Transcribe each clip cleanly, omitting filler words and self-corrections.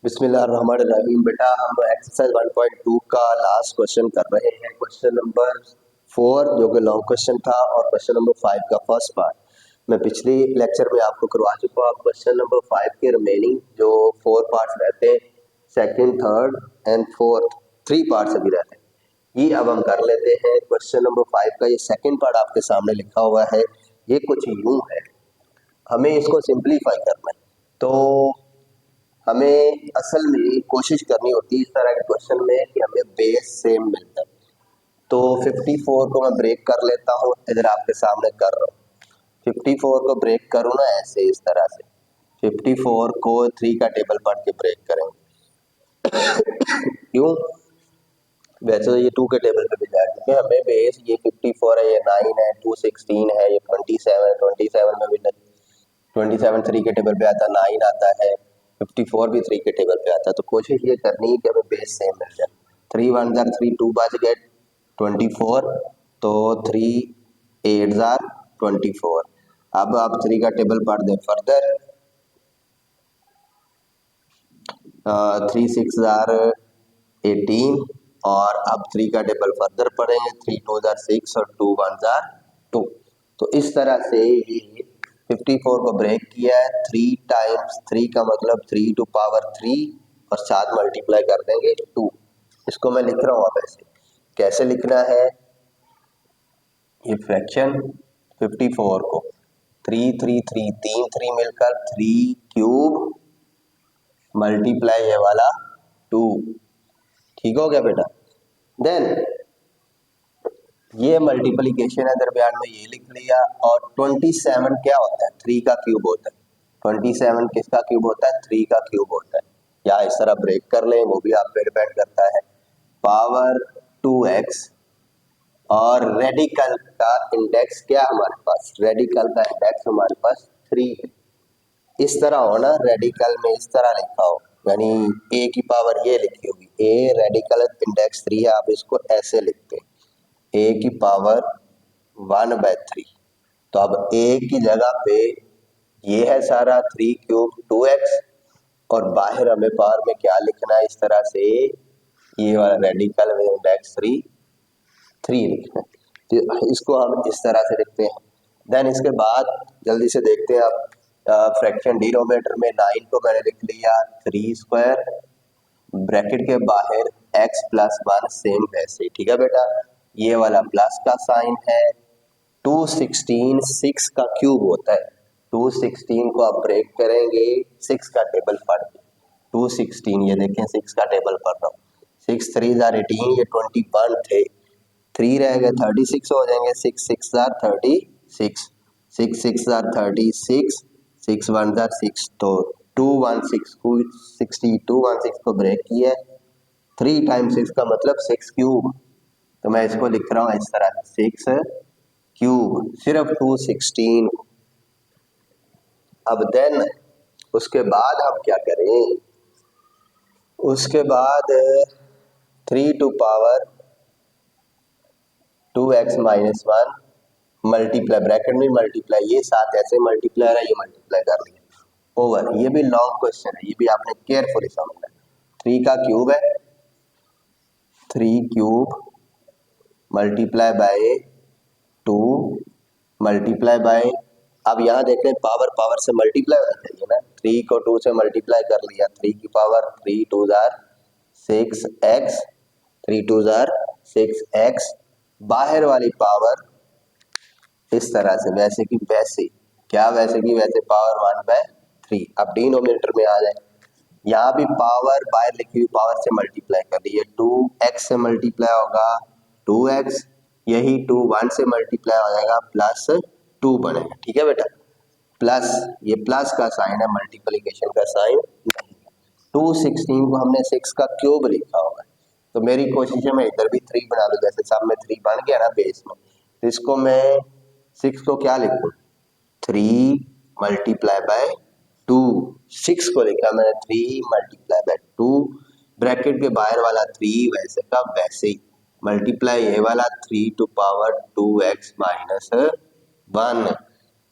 बिस्मिल्लाहिर्रहमानिर्रहीम। बेटा हम एक्सरसाइज 1.2 का लास्ट क्वेश्चन कर रहे हैं, क्वेश्चन नंबर 4 जो कि लॉन्ग क्वेश्चन था, और क्वेश्चन नंबर 5 का फर्स्ट पार्ट मैं पिछली लेक्चर में आपको करवा चुका हूँ। क्वेश्चन नंबर 5 के रिमेनिंग जो 4 पार्ट्स रहते हैं, second, third and fourth, 3 parts अभी रहते हैं, ये अब हम कर लेते हैं। क्वेश्चन नंबर 5 का ये सेकंड पार्ट आपके सामने लिखा हुआ है, ये कुछ यूं है, हमें इसको सिंप्लीफाई करना है। तो हमें असल में कोशिश करनी होती है इस तरह के क्वेश्चन में कि हमें बेस सेम मिलता है। तो 54 को मैं ब्रेक कर लेता हूँ, इधर आपके सामने कर रहा हूँ। 54 को ब्रेक करूँ ना ऐसे, इस तरह से 54 को 3 का टेबल पढ़ के ब्रेक करेंगे। क्यों? वैसे तो ये 2 के टेबल पे भी जाएगा, क्योंकि हमें बेस ये 54 है, ये 9 है, 216 है, ये 27 है, 27 में भी 27 3 के टेबल पे आता है, 9 आता है, 54 भी 3 के टेबल पे आता है। तो कोशिश ये करनी है कि हमें बेस सेम मिल जाए। 3 1 जार 3, 2 बच गए 24, तो 3 8 जार 24। अब आप 3 का टेबल पढ़ दें फर्दर, 3 6 जार 18, और अब 3 का टेबल फर्दर पढ़ेंगे, 3 2 जार 6 और 2 1 जार 2। तो इस तरह से ये 54 को ब्रेक किया है। 3 टाइम्स 3 का मतलब 3 टू पावर 3, और साथ मल्टीप्लाई कर देंगे 2। इसको मैं लिख रहा हूँ, अब ऐसे कैसे लिखना है, ये फ्रैक्शन 54 को 3 3 3 3 3 मिलकर 3 क्यूब मल्टीप्लाई ये वाला 2। ठीक हो गया बेटा? देन ये मल्टीप्लीकेशन है, दरमियान में ये लिख लिया। और 27 क्या होता है? 3 का क्यूब होता है। 27 किसका क्यूब होता है? 3 का क्यूब होता है। या इस तरह ब्रेक कर लें, वो भी आप पे डिपेंड करता है। पावर 2x, और रेडिकल का इंडेक्स क्या हमारे पास? रेडिकल का इंडेक्स हमारे पास 3 है। इस तरह हो ना, रेडिकल में इस तरह लिखा हो, यानी a की पावर ये लिखी होगी, a रेडिकल इंडेक्स 3 है, आप इसको ऐसे लिखते हैं a की पावर 1/3। तो अब a की जगह पे ये है सारा 3 क्यूब 2x, और बाहर हमें पावर में क्या लिखना है? इस तरह से ये वाला रेडिकल में इंडेक्स 3 लिखना है। तो इसको हम इस तरह से लिखते हैं। देन इसके बाद जल्दी से देखते हैं आप, फ्रैक्शन डिनोमिनेटर में 9 को मैंने लिख लिया 3 स्क्वायर, ब्रैकेट के बाहर x प्लस 1 सेम वैसे। ठीक है बेटा? ये वाला प्लस का साइन है। 216 6 का क्यूब होता है। 216 को आप ब्रेक करेंगे 6 का टेबल पढ़ के। 216, ये देखें 6 का टेबल पढ़ रहा हूँ। 6 3 जार 18, ये 21 थे, 3 रह गए 36 हो जाएंगे। 6 6 जार 36, 6 6 जार 36, 6 1 जार 6, तो 216 को 216 को ब्रेक किया। 3 टाइम्स 6 का मतलब 6 क्यूब, तो मैं इसको लिख रहा हूँ इस तरह 6 क्यूब, सिर्फ 216। अब देन उसके बाद हम क्या करें? उसके बाद 3 to power 2x minus 1 multiply, bracket में मल्टीप्लाई, ये साथ ऐसे मल्टीप्लाई है, ये मल्टीप्लाई कर लिया ओवर। ये भी लॉन्ग क्वेश्चन है, ये भी आपने केयरफुली समझना है। 3 का क्यूब है, 3 cube multiply by 2 multiply by, अब यहाँ देख लें पावर पावर से मल्टीप्लाई होना चाहिए ना। 3 को 2 से मल्टीप्लाई कर लिया, 3 की power 3 2 jar 6x, 3 2 jar 6x, बाहर वाली पावर इस तरह से, वैसे की वैसे, क्या वैसे की वैसे, पावर 1/3। अब डिनोमिनेटर में आ जाए, यहाँ भी पावर बाहर लिखी हुई पावर से मल्टीप्लाई कर दी है। 2x से मल्टीप्लाई होगा 2x, यही 2 1 से मल्टीप्लाई हो जाएगा प्लस 2 बनेगा। ठीक है बेटा? प्लस, ये प्लस का साइन है, मल्टीप्लिकेशन का साइन नहीं है। 216 को हमने 6 का क्यूब लिखा होगा, तो मेरी कोशिश है मैं इधर भी 3 बना लूँ, जैसे सब में 3 बन गया ना बेस में, तो इसको मैं 6 को क्या लिखूँ? 3 मल्टीप्लाई बाय 2। 6 को लिखा मैंने 3 मल्टीप्लाई बाय 2, ब्रैकेट के बाहर वाला 3 वैसे का वैसे ही, मल्टीप्लाई ये वाला 3 to power 2x minus 1।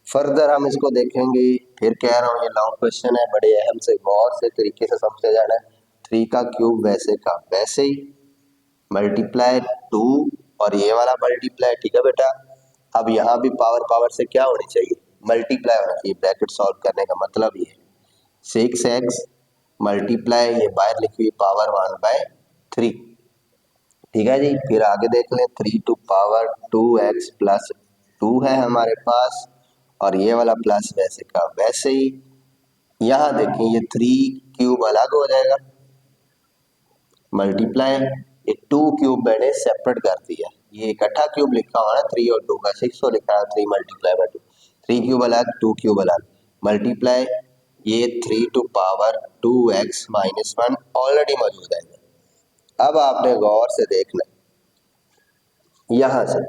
Further हम इसको देखेंगे। फिर कह रहा हूँ ये लॉन्ग क्वेश्चन है, बड़े अहम से गौर से तरीके से समझे जाना है। 3 का क्यूब वैसे का वैसे ही, मल्टीप्लाई 2 और ये वाला मल्टीप्लाई, ठीक है बेटा। अब यहाँ भी पावर पावर से क्या होनी चाहिए, मल्टीप्लाई होना चाहिए। ब्रैकेट सॉल्व करने का मतलब ये 6x मल्टीप्लाई ये बाहर लिखी हुई पावर 1/3, ठीक है जी। फिर आगे देख लें, 3 टू पावर 2x प्लस 2 है हमारे पास, और ये वाला प्लस वैसे का वैसे ही। यहाँ देखें ये 3 क्यूब अलग हो जाएगा, मल्टीप्लाई ये 2 क्यूब मैंने सेपरेट कर दिया। ये इकट्ठा क्यूब लिखा हुआ ना 3 और 2 का 6 हो लिखा है, 3 मल्टीप्लाई बाय 2, 3 क्यूब अलग 2 क्यूब अलग, मल्टीप्लाई ये 3 to power 2x minus 1 already मौजूद है। अब आपने गौर से देखना, यहाँ से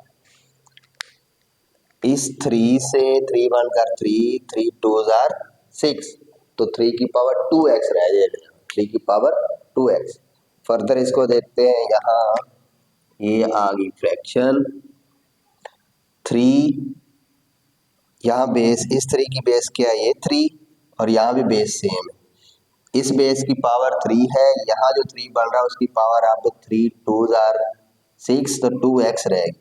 इस 3 से 3 बनकर 3, 3 2 जार 6, तो 3 की पावर 2x रह जाएगा, 3 की पावर 2x। फर्दर इसको देखते हैं, यहाँ ये आ गई फ्रैक्शन 3, यहाँ बेस इस 3 की बेस क्या है, ये 3, और यहाँ भी बेस सेम है। इस बेस की पावर 3 है, यहाँ जो 3 बन रहा है उसकी पावर आप 3 2 जार 6, तो 2x रहेगी।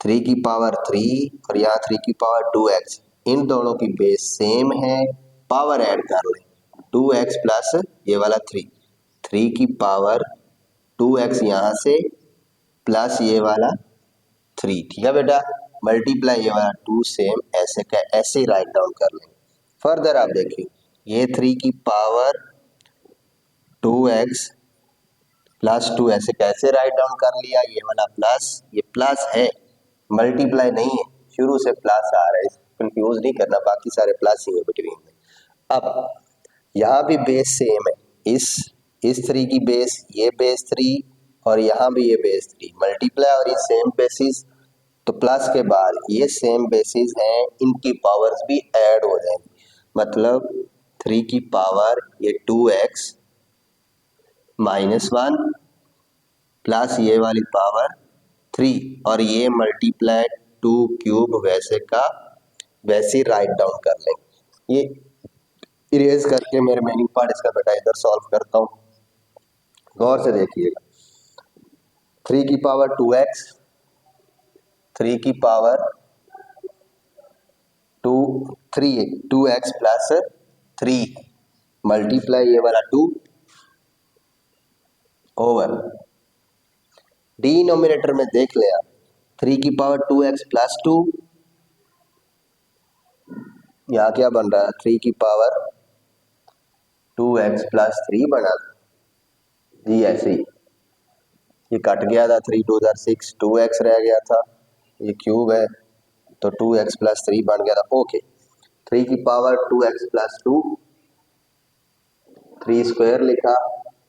3 की पावर 3 और यहाँ 3 की पावर 2x, इन दोनों की बेस सेम है, पावर ऐड कर लें 2x प्लस ये वाला 3, 3 की पावर 2x यहाँ से प्लस ये वाला 3, ठीक है बेटा। मल्टीप्लाई ये वाला 2 सेम ऐसे का ऐसे ही राइट डाउन कर लें। फर्दर आप देखिए, ये 3 की पावर 2x प्लस 2 ऐसे कैसे राइट डाउन कर लिया, ये वाला प्लस, ये प्लस है, मल्टीप्लाई नहीं है, शुरू से प्लस आ रहा है, कंफ्यूज नहीं करना, बाकी सारे प्लस ही है बिटवीन में। अब यहाँ भी बेस सेम है, इस 3 की बेस ये बेस 3 और यहाँ भी ये बेस 3, मल्टीप्लाई और ये सेम बेसिस, तो प्लस के बाद ये सेम बेसिस हैं, इनकी पावर्स भी ऐड हो जाएंगी, मतलब 3 की पावर ये 2x माइनस 1 प्लस ये वाली पावर 3 और ये मल्टीप्लाई 2 क्यूब वैसे का वैसे राइट डाउन कर लेंगे। ये इरेज करके मैं रिमेनिंग पार्ट इसका बेटा इधर सॉल्व करता हूँ, गौर से देखिएगा। 3 की पावर 2x, 3 की पावर 2x प्लस 3 मल्टीप्लाई ये वाला 2 ओवर डिनोमिनेटर में देख ले आप, 3 की पावर 2x प्लस 2, यहाँ क्या बन रहा है 3 की पावर 2x प्लस 3 बना जी, ऐसे ही ये कट गया था, 3 2 जार 6, 2x रह गया था, ये क्यूब है तो 2x प्लस 3 बन गया था। ओके, 3 की पावर 2x प्लस 2, 3 स्क्वायर लिखा,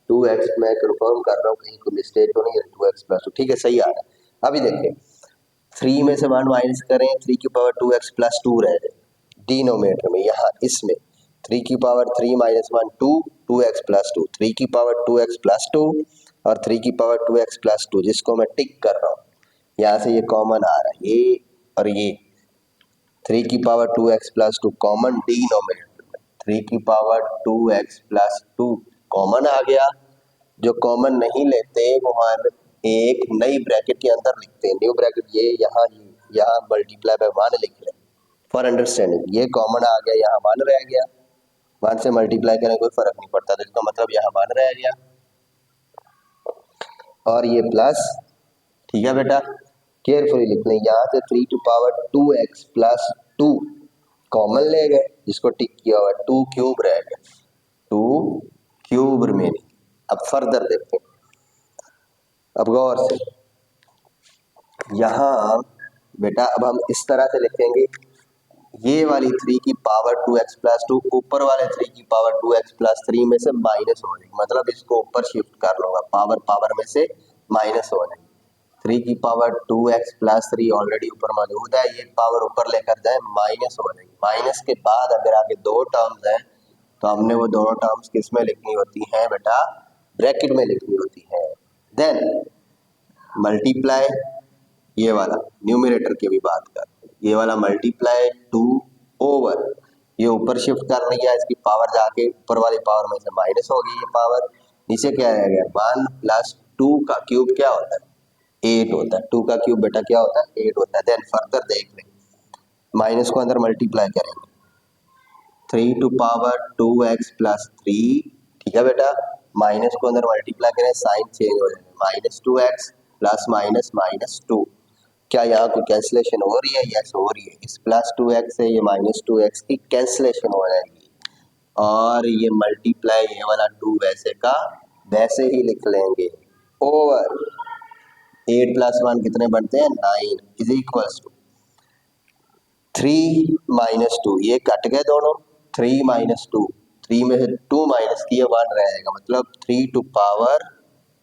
2x मैं कंफर्म कर रहा हूँ कहीं कोई मिस्टेक तो नहीं है, 2x प्लस 2 ठीक है, सही आ रहा है। अभी देखिए 3 में से 1 माइनस करें, 3 की पावर 2x प्लस 2 रह जाए डिनोमिनेटर में, यहाँ इसमें 3 की पावर 3 माइनस 1 2, 2x प्लस 2, 3 की पावर 2x प्लस 2 और 3 की पावर 2x प्लस 2, जिसको मैं टिक कर रहा हूँ, यहाँ से ये कॉमन आ रहा है, ये और ये 3 की power 2x plus 2 common denominator में, 3 की पावर 2x प्लस 2 कॉमन आ गया। जो कॉमन नहीं लेते वो हम एक नई ब्रैकेट के अंदर लिखते हैं, न्यू ब्रैकेट, ये यहाँ मल्टीप्लाई बाय 1 लिख लें फॉर अंडरस्टैंडिंग। ये कॉमन आ गया, यहाँ 1 रह गया, 1 से मल्टीप्लाई करें कोई फर्क नहीं पड़ता, तो इसका मतलब यहाँ 1 रह गया और ये प्लस, ठीक है बेटा। केयरफुली लिख लें, यहाँ से 3 to power 2x plus 2 common ले गए, जिसको टिक किया हुआ 2 क्यूब रह गया, 2 क्यूब रिमेनिंग। अब फर्दर देखते हैं, अब गौर से यहाँ बेटा अब हम इस तरह से लिखेंगे, ये वाली 3 की पावर 2x प्लस 2 ऊपर वाले 3 की पावर 2x प्लस 3 में से माइनस हो जाएगी, मतलब इसको ऊपर शिफ्ट कर लूंगा, पावर पावर में से माइनस हो जाएगी। 3 की पावर 2x प्लस 3 ऑलरेडी ऊपर मौजूद है, ये पावर ऊपर लेकर जाए माइनस हो जाएगी। माइनस के बाद अगर आगे 2 टर्म्स हैं तो हमने वो दोनों टर्म्स किस में लिखनी होती हैं बेटा, ब्रैकेट में लिखनी होती है। देन मल्टीप्लाई ये वाला न्यूमरेटर की भी बात कर, ये वाला मल्टीप्लाई 2 ओवर, ये ऊपर शिफ्ट कर लिया, इसकी पावर जाके ऊपर वाली पावर में से माइनस हो गई ये पावर, नीचे क्या रह गया 1 प्लस 2 का क्यूब क्या होता है 8 होता है, 2 का क्यूब बेटा क्या होता है 8 होता है। देन फर्दर देख लें, माइनस को अंदर मल्टीप्लाई करेंगे, 3 टू पावर 2x प्लस 3, ठीक है बेटा, माइनस को अंदर मल्टीप्लाई करें साइन चेंज हो जाएगा, minus 2x plus minus minus 2, क्या यहाँ कोई कैंसिलेशन हो रही है? यस हो रही है, इस प्लस 2x से ये माइनस 2x की कैंसिलेशन हो जाएगी, और ये मल्टीप्लाई ये वाला 2 वैसे का वैसे ही लिख लेंगे, ओवर 8 प्लस 1 कितने बनते हैं 9 इज इक्वल्स टू 3 माइनस 2, ये कट गए दोनों, 3 माइनस 2, 3 में से 2 माइनस किए 1 रहेगा, मतलब 3 टू पावर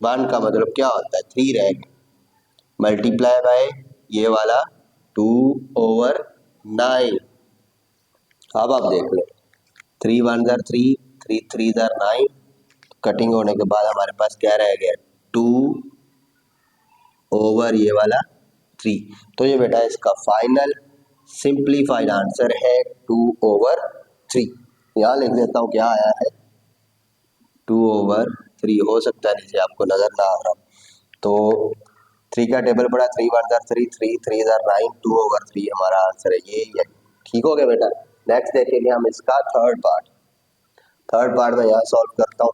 1 का मतलब क्या होता है 3 रहेगा, मल्टीप्लाई बाय ये वाला 2 ओवर 9। अब आप देख लें, 3 1 जार 3, 3 3 जार 9, कटिंग होने के बाद हमारे पास क्या रह गया 2 ओवर ये वाला 3, तो ये बेटा इसका फाइनल सिंप्लीफाइड आंसर है 2 ओवर 3। यहाँ लिख देता हूँ क्या आया है 2 ओवर 3, हो सकता है नीचे आपको नजर ना आ रहा, तो 3 का टेबल पड़ा, 3 1 जार 3, 3 3 जार 9, 2 ओवर 3 हमारा आंसर है ये, ठीक हो गया बेटा। नेक्स्ट देखेंगे हम इसका थर्ड पार्ट में यहाँ सॉल्व करता हूँ,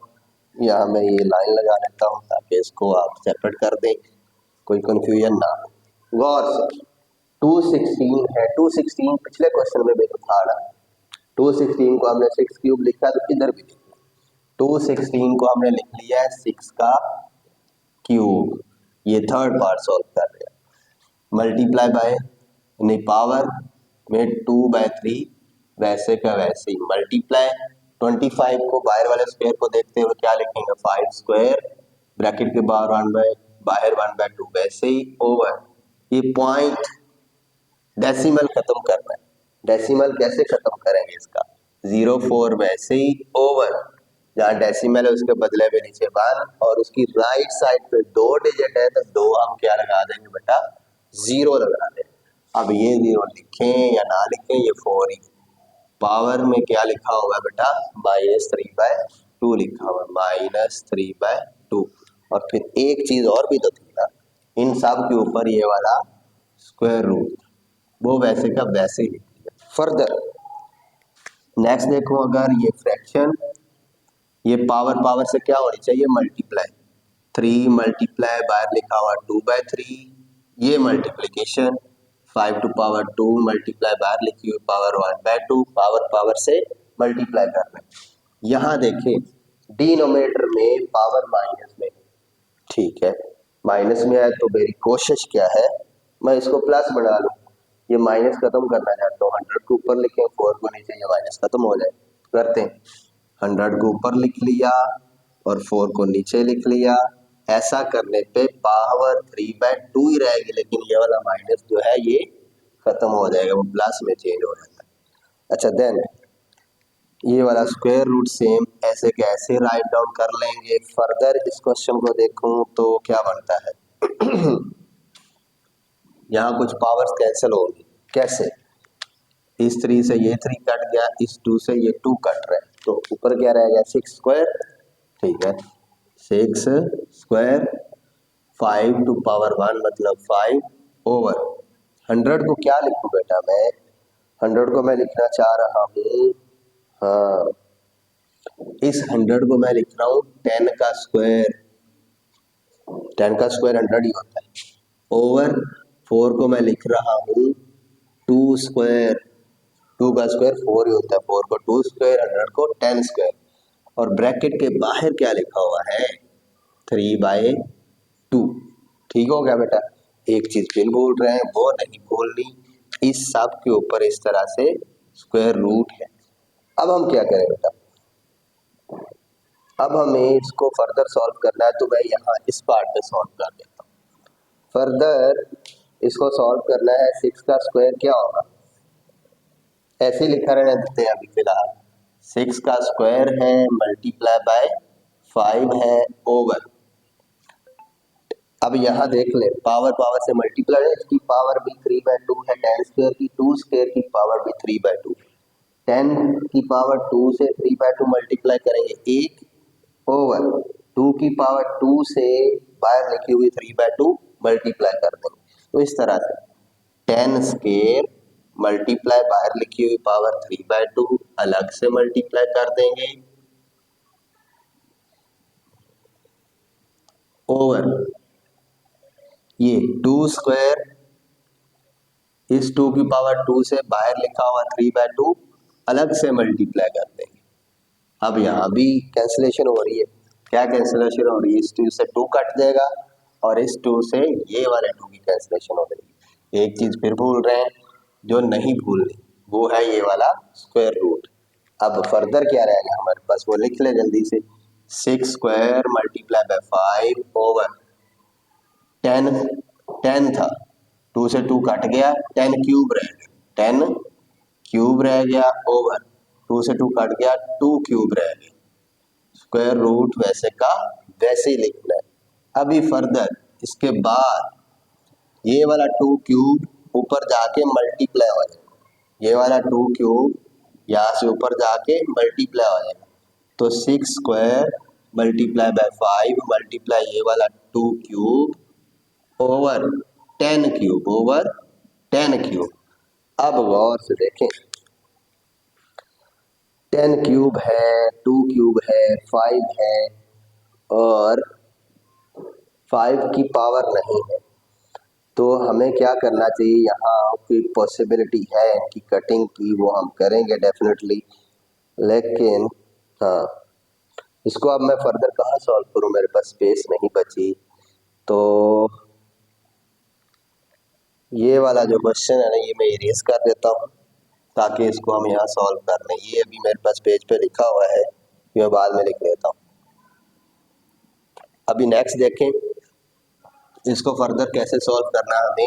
यहाँ मैं ये लाइन लगा लेता हूँ ताकि इसको आप सेपरेट कर दें, कोई कंफ्यूजन ना हो। गौर से 216 है, 216 पिछले क्वेश्चन में भी तो था ना, 216 को हमने 6 क्यूब लिखा तो इधर भी लिखा, 216 को हमने लिख लिया है 6 का क्यूब, ये थर्ड पार्ट सॉल्व कर रहे हैं, मल्टीप्लाई बाय यानी पावर में 2/3 वैसे का वैसे ही मल्टीप्लाई, 25 को बाहर वाले स्क्वायर को देखते हुए क्या लिखेंगे 5 स्क्वायर ब्रैकेट के बाहर 1/2 वैसे ही ओवर, ये पॉइंट डेसिमल खत्म करना है, डेसिमल कैसे खत्म करेंगे इसका 0.4 वैसे ही ओवर, जहाँ डेसिमल है उसके बदले में नीचे 1 और उसकी राइट साइड पे 2 डिजिट है तो 2 हम क्या लगा देंगे बेटा 0 लगा देंगे। अब ये 0 लिखें या ना लिखें ये 4 ही, पावर में क्या लिखा हुआ है बेटा -3/2 लिखा हुआ है, -3/2, और फिर एक चीज और भी तो थी ना, इन सब के ऊपर ये वाला स्क्वायर रूट, वो वैसे का वैसे ही लिख दिया। फर्दर नेक्स्ट देखो, अगर ये फ्रैक्शन ये पावर से क्या होनी चाहिए मल्टीप्लाई, 3 मल्टीप्लाई बाहर लिखा हुआ 2/3, ये मल्टीप्लीकेशन 5 टू पावर 2 मल्टीप्लाई बाहर लिखी हुई पावर 1/2, पावर से मल्टीप्लाई कर रहे हैं। यहाँ देखें डिनोमिनेटर में पावर माइनस में, ठीक है माइनस में है तो मेरी कोशिश क्या है मैं इसको प्लस बना लूँ, ये माइनस खत्म करना चाहता हूँ, 100 को ऊपर लिखें 4 को नीचे, ये माइनस खत्म हो जाए, करते हैं 100 को ऊपर लिख लिया और 4 को नीचे लिख लिया, ऐसा करने पे पावर 3/2 ही रहेगी, लेकिन ये वाला माइनस जो है ये खत्म हो जाएगा, वो प्लस में चेंज हो जाता है। अच्छा देन ये वाला स्क्वायर रूट सेम ऐसे कैसे राइट डाउन कर लेंगे, फर्दर इस क्वेश्चन को देखूं तो क्या बनता है यहाँ कुछ पावर्स कैंसिल होंगी, कैसे, इस 3 से ये 3 कट गया, इस 2 से ये 2 कट रहा है, तो ऊपर क्या रह गया 6 स्क्वायर, ठीक है 6 स्क्वायर 5 टू पावर 1 मतलब 5 ओवर 100 को क्या लिखूं बेटा मैं 100 को मैं लिखना चाह रहा हूँ, हाँ इस 100 को मैं लिख रहा हूँ 10 का स्क्वायर, 10 का स्क्वायर 100 ही होता है, ओवर 4 को मैं लिख रहा हूँ 2 स्क्वायर, 2 का स्क्वायर 4 ही होता है, 4 को 2 स्क्वायर 100 को 10 स्क्वायर, और ब्रैकेट के बाहर क्या लिखा हुआ है 3/2, ठीक हो गया बेटा। एक चीज फिर भूल रहे हैं वो नहीं भूलनी, इस सब के ऊपर इस तरह से स्क्वायर रूट है। अब हम क्या करें बेटा, अब हमें इसको फर्दर सॉल्व करना है, तो मैं यहाँ इस पार्ट में सॉल्व कर देता हूँ। फर्दर इसको सॉल्व करना है, 6 का स्क्वायर क्या होगा, ऐसे लिखा रहने देते हैं अभी फिलहाल, 6 का स्क्वायर है मल्टीप्लाई बाय 5 है ओवर, अब यहाँ देख ले पावर से मल्टीप्लाई है, इसकी पावर भी 3/2 है, 10 स्क्वायर की 2 स्क्वायर की पावर भी 3/2, 10⁻² से 3/2 मल्टीप्लाई करेंगे 1 ओवर 2⁻² से बाहर लिखी हुई 3/2 मल्टीप्लाई कर देंगे। तो इस तरह से 10² मल्टीप्लाई बाहर लिखी हुई पावर 3/2 अलग से मल्टीप्लाई कर देंगे ओवर ये 2² इस 2⁻² से बाहर लिखा हुआ 3/2 अलग से मल्टीप्लाई कर देंगे। अब यहाँ भी कैंसिलेशन हो रही है। क्या कैंसिलेशन हो रही है? इस 2 से 2 कट जाएगा और इस 2 से ये वाले 2 की कैंसिलेशन हो जाएगी। एक चीज फिर भूल रहे हैं जो नहीं भूलनी, वो है ये वाला स्क्वायर रूट। अब फर्दर क्या रहेगा हमारे पास, वो लिख ले जल्दी से। 6² मल्टीप्लाई बाय 5 ओवर 10 था, 2 से 2 कट गया, 10³ रह गया, 10³ रह गया ओवर 2 से 2 कट गया, 2³ रह गया। स्क्वायर रूट वैसे का वैसे ही लिखना है। अभी फर्दर इसके बाद ये वाला 2³ ऊपर जाके मल्टीप्लाई हो जाएगा, ये वाला 2³ यहाँ से ऊपर जाके मल्टीप्लाई हो जाएगा। तो 6² मल्टीप्लाई बाय 5 मल्टीप्लाई ये वाला 2³ ओवर 10³ अब गौर से देखें, 10³ है, 2³ है, 5 है और 5 की पावर नहीं है। तो हमें क्या करना चाहिए, यहाँ कोई पॉसिबिलिटी है कि कटिंग की, वो हम करेंगे डेफिनेटली, लेकिन हाँ इसको अब मैं फर्दर कहाँ सॉल्व करूँ, मेरे पास स्पेस नहीं बची। तो ये वाला जो क्वेश्चन है ना, ये मैं इरेज कर देता हूँ ताकि इसको हम यहाँ सॉल्व कर लें। ये अभी मेरे पास पेज पे लिखा हुआ है, ये बाद में लिख लेता हूँ। अभी नेक्स्ट देखें इसको फर्दर कैसे सॉल्व करना है।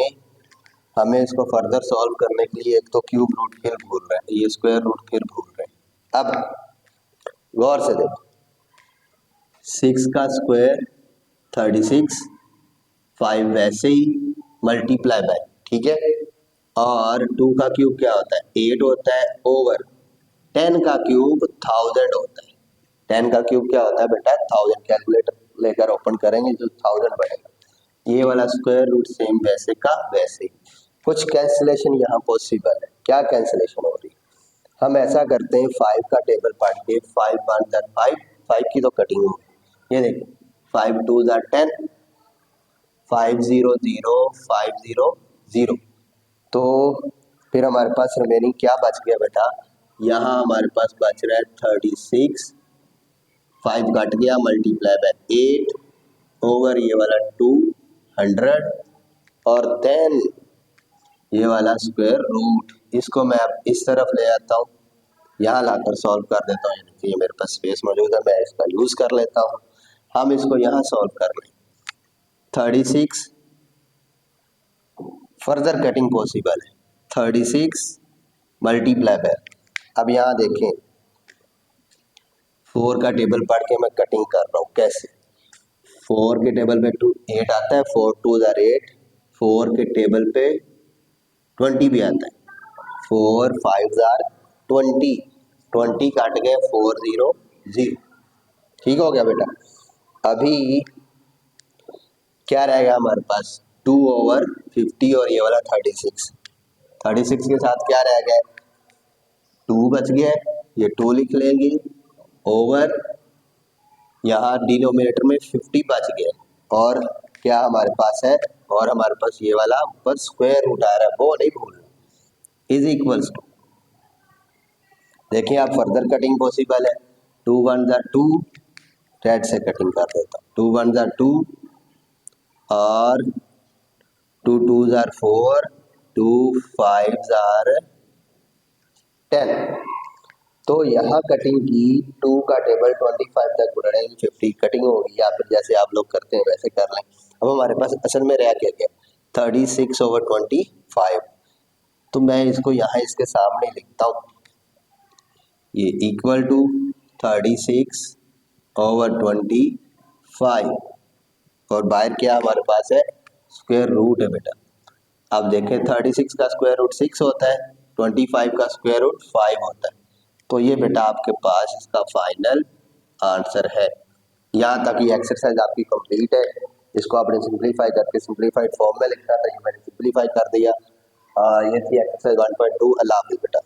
हमें इसको फर्दर सॉल्व करने के लिए एक तो क्यूब रूट फिर भूल रहे हैं, ये स्क्वायर रूट फिर भूल रहे हैं। अब गौर से देखो, 6 का स्क्वायर 36, 5 वैसे ही मल्टीप्लाई बाय, ठीक है, और 2 का क्यूब क्या होता है 8 होता है ओवर 10 का क्यूब 1000 होता है। 10 का क्यूब क्या होता है बेटा 1000, कैलकुलेटर लेकर ओपन करेंगे जो 1000 बढ़ेगा। ये वाला स्क्वायर रूट सेम वैसे का वैसे ही। कुछ कैंसिलेशन यहाँ पॉसिबल है। क्या कैंसिलेशन हो रही है, हम ऐसा करते हैं 5 का टेबल पढ़ के, 5 1 ज़ा 5, 5 की तो कटिंग हो गई, ये देखो 5 2 ज़ा 10, 5 0 0 5 0 0। तो फिर हमारे पास रिमेनिंग क्या बच गया बेटा, यहाँ हमारे पास बच रहा है 36, 5 कट गया मल्टीप्लाई बाय 8 ओवर ये वाला 200 और देन ये वाला स्क्वायर रूट। इसको मैं अब इस तरफ ले आता हूँ, यहाँ लाकर सॉल्व कर देता हूँ। ये मेरे पास स्पेस मौजूद है, मैं इसका यूज कर लेता हूँ। हम इसको यहाँ सॉल्व कर लें, 36 फर्दर कटिंग पॉसिबल है, 36 मल्टीप्लाई बाय, अब यहाँ देखें 4 का टेबल पढ़ के मैं कटिंग कर रहा हूँ। कैसे, 4 के टेबल पे 8 आता है, 4 2 ज़ा 8, 4 के टेबल पे 20 भी आता है, 4 5 ज़ा 20, 20 काट गए 4 0 0, ठीक हो गया बेटा। अभी क्या रहेगा हमारे पास 2 ओवर 50 और ये वाला 36, 36 के साथ क्या रह गया 2 बच गया, ये 2 लिख लेंगे ओवर यहाँ डिनोमिनेटर में 50 बच गया और क्या हमारे पास है, और हमारे पास ये वाला ऊपर स्क्वायर रूट आ रहा है, वो नहीं भूलना, इज इक्वल्स टू। देखिए आप फर्दर कटिंग पॉसिबल है, 2 1 ज़ा 2, रेड से कटिंग कर देता हूँ, 2 1 ज़ा 2 और 2 2 ज़ा 4, 2 5 ज़ा 10। तो यहाँ कटिंग की 2 का टेबल 25 तक बढ़ रहे हैं, 50 कटिंग होगी, या फिर जैसे आप लोग करते हैं वैसे कर लें। अब हमारे पास असल में रह क्या गया 36 ओवर 25, तो मैं इसको यहाँ इसके सामने लिखता हूँ, ये इक्वल टू 36 ओवर 25 और बाहर क्या हमारे पास है स्क्वायर रूट है बेटा। अब देखें 36 का स्क्वायर रूट 6 होता है, 25 का स्क्वायर रूट 5 होता है, तो ये बेटा आपके पास इसका फाइनल आंसर है। यहाँ तक ये एक्सरसाइज आपकी कंप्लीट है। इसको आपने सिंप्लीफाई करके सिंप्लीफाइड फॉर्म में लिखना था, ये मैंने सिंप्लीफाई कर दिया। ये थी एक्सरसाइज 1.2। अल्लाह हाफिज़ बेटा।